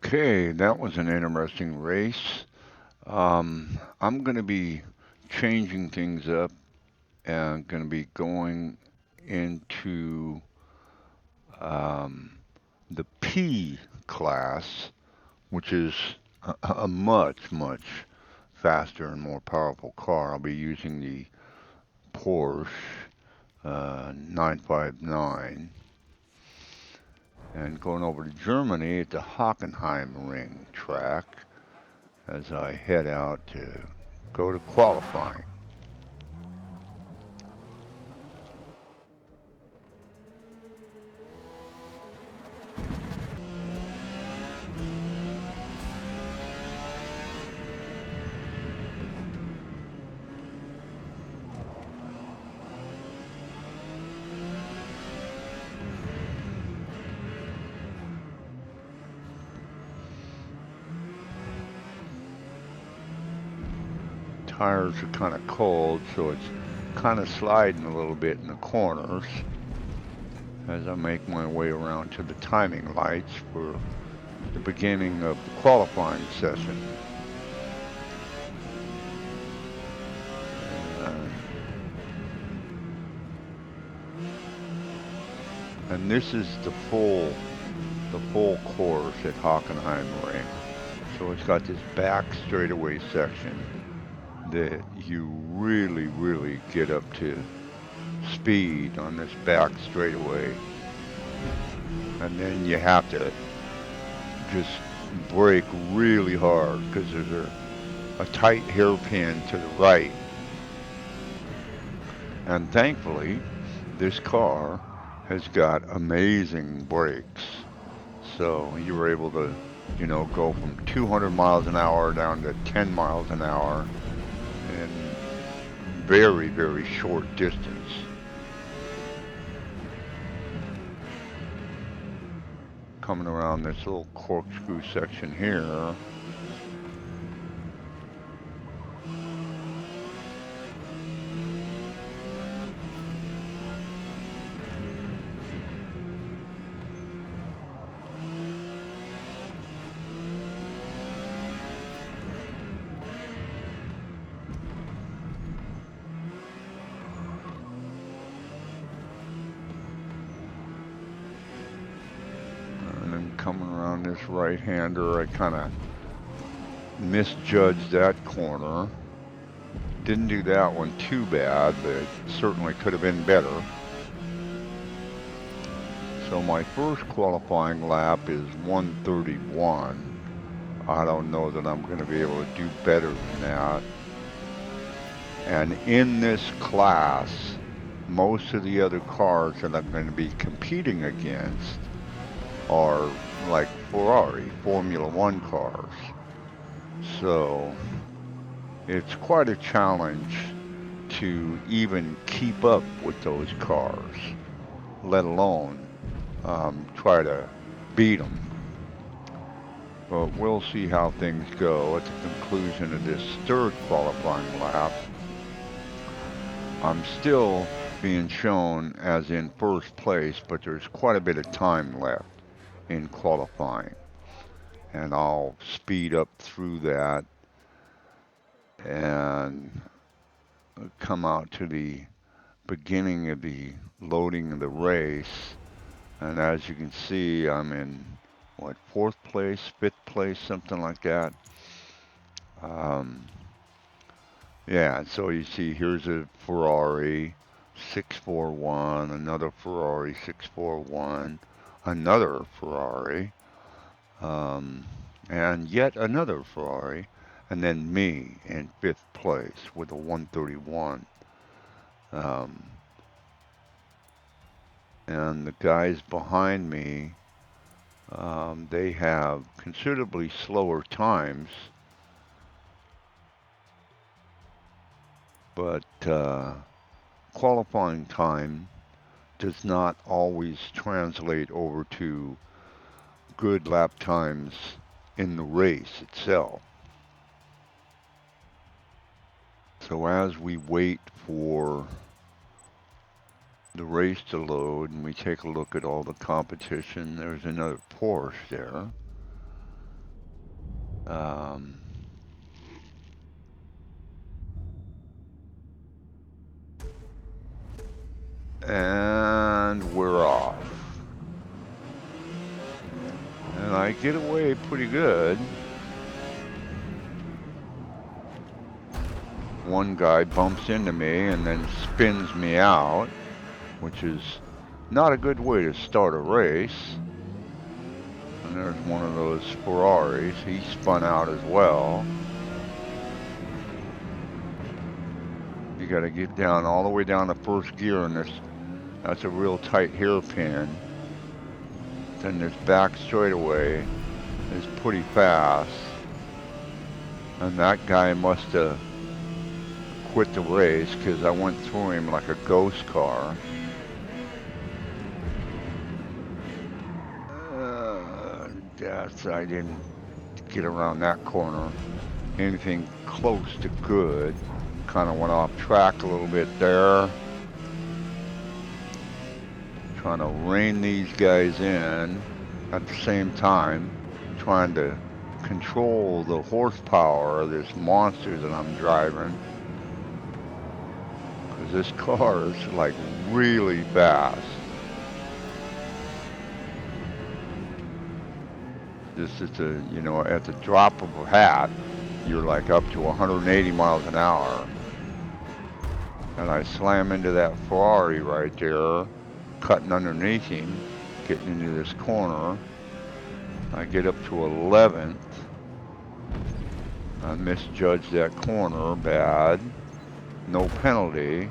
Okay, that was an interesting race. I'm going to be changing things up and going to be going into um, the P class, which is a much, much faster and more powerful car. I'll be using the Porsche 959 and going over to Germany at the HokenheimRing track as I head out to go to qualifying. Tires are kind of cold, so it's kind of sliding a little bit in the corners as I make my way around to the timing lights for the beginning of the qualifying session. Uh, and this is the full course at HokenheimRing. So it's got this back straightaway section that you really, really get up to speed on this back straightaway. And then you have to just brake really hard because there's a tight hairpin to the right. And thankfully, this car has got amazing brakes. So you were able to, go from 200 miles an hour down to 10 miles an hour in very, very short distance. Coming around this little corkscrew section here. And then coming around this right-hander, I kind of misjudged that corner. Didn't do that one too bad, but certainly could have been better. So my first qualifying lap is 131. I don't know that I'm going to be able to do better than that. And in this class, most of the other cars that I'm going to be competing against are like Ferrari, Formula One cars. So it's quite a challenge to even keep up with those cars, let alone try to beat them. But we'll see how things go at the conclusion of this third qualifying lap. I'm still being shown as in first place, but there's quite a bit of time left in qualifying. And I'll speed up through that and come out to the beginning of the loading of the race. And as you can see, I'm in what, fourth place, fifth place, something like that. Um, yeah, so you see here's a Ferrari 641, another Ferrari 641, another Ferrari, um, and yet another Ferrari, and then me in fifth place with a 131. Um, and the guys behind me, they have considerably slower times, but qualifying time does not always translate over to good lap times in the race itself. So as we wait for the race to load and we take a look at all the competition, there's another Porsche there. Um, and we're off. And I get away pretty good. One guy bumps into me and then spins me out, which is not a good way to start a race. And there's one of those Ferraris. He spun out as well. You got to get down all the way down to first gear in this. That's a real tight hairpin. Then this back straightaway is pretty fast. And that guy must have quit the race because I went through him like a ghost car. I didn't get around that corner. Anything close to good. Kind of went off track a little bit there. Trying to rein these guys in at the same time. Trying to control the horsepower of this monster that I'm driving. Because this car is like really fast. This is a, you know, at the drop of a hat, you're like up to 180 miles an hour. And I slam into that Ferrari right there, cutting underneath him, getting into this corner. I get up to 11th. I misjudged that corner bad. No penalty.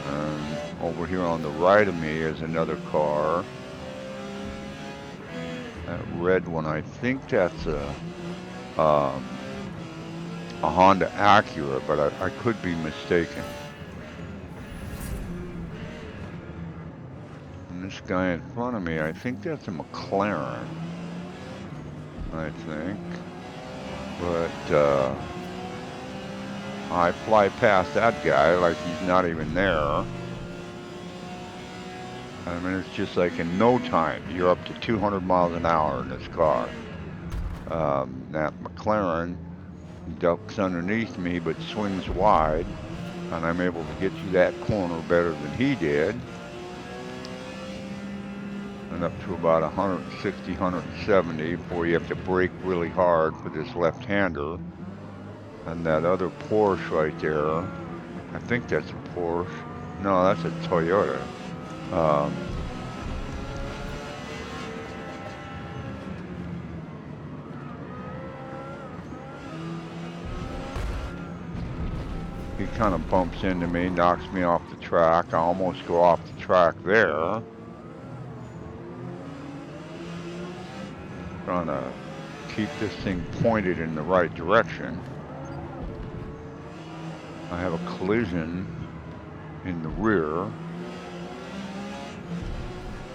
And over here on the right of me is another car. That red one, I think that's a Honda Acura, but I could be mistaken. And this guy in front of me, I think that's a McLaren, I think. But I fly past that guy like he's not even there. I mean, it's just like in no time, you're up to 200 miles an hour in this car. That McLaren ducks underneath me but swings wide, and I'm able to get to that corner better than he did. And up to about 160, 170 before you have to brake really hard for this left-hander. And that other Porsche right there, I think that's a Porsche. No, that's a Toyota. He kind of bumps into me, knocks me off the track. I almost go off the track there. Trying to keep this thing pointed in the right direction. I have a collision in the rear.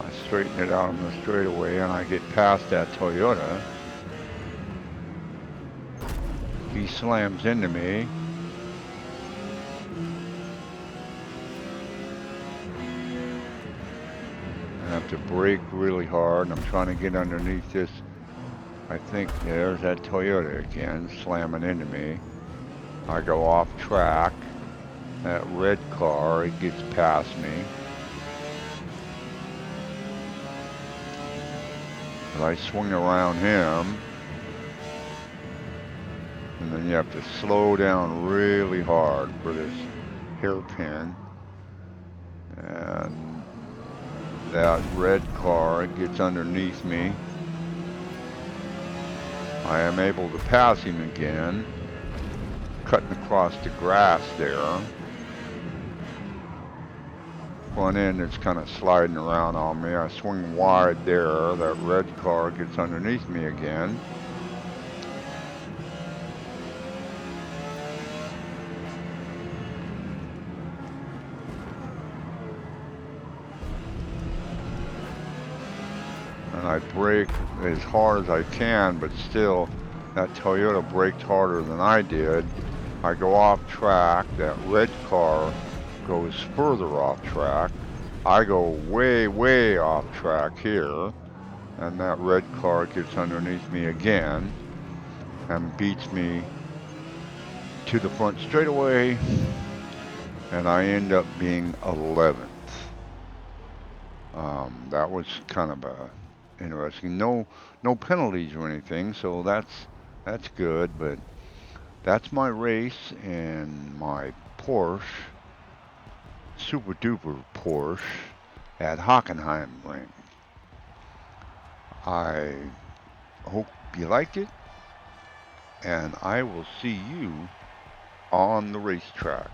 I straighten it out on the straightaway and I get past that Toyota. He slams into me. I have to brake really hard, and I'm trying to get underneath this. I think there's that Toyota again, slamming into me. I go off track. That red car, it gets past me. But I swing around him. And then you have to slow down really hard for this hairpin. And that red car, it gets underneath me. I am able to pass him again, cutting across the grass there. Front end is kind of sliding around on me. I swing wide there. That red car gets underneath me again. And I brake as hard as I can, but still, that Toyota braked harder than I did. I go off track. That red car goes further off track. I go way, way off track here. and that red car gets underneath me again and beats me to the front straightaway, and I end up being 11th. That was kind of interesting. No penalties or anything, so that's good. But that's my race in my Porsche, super duper Porsche at HokenheimRing. I hope you liked it, and I will see you on the racetrack.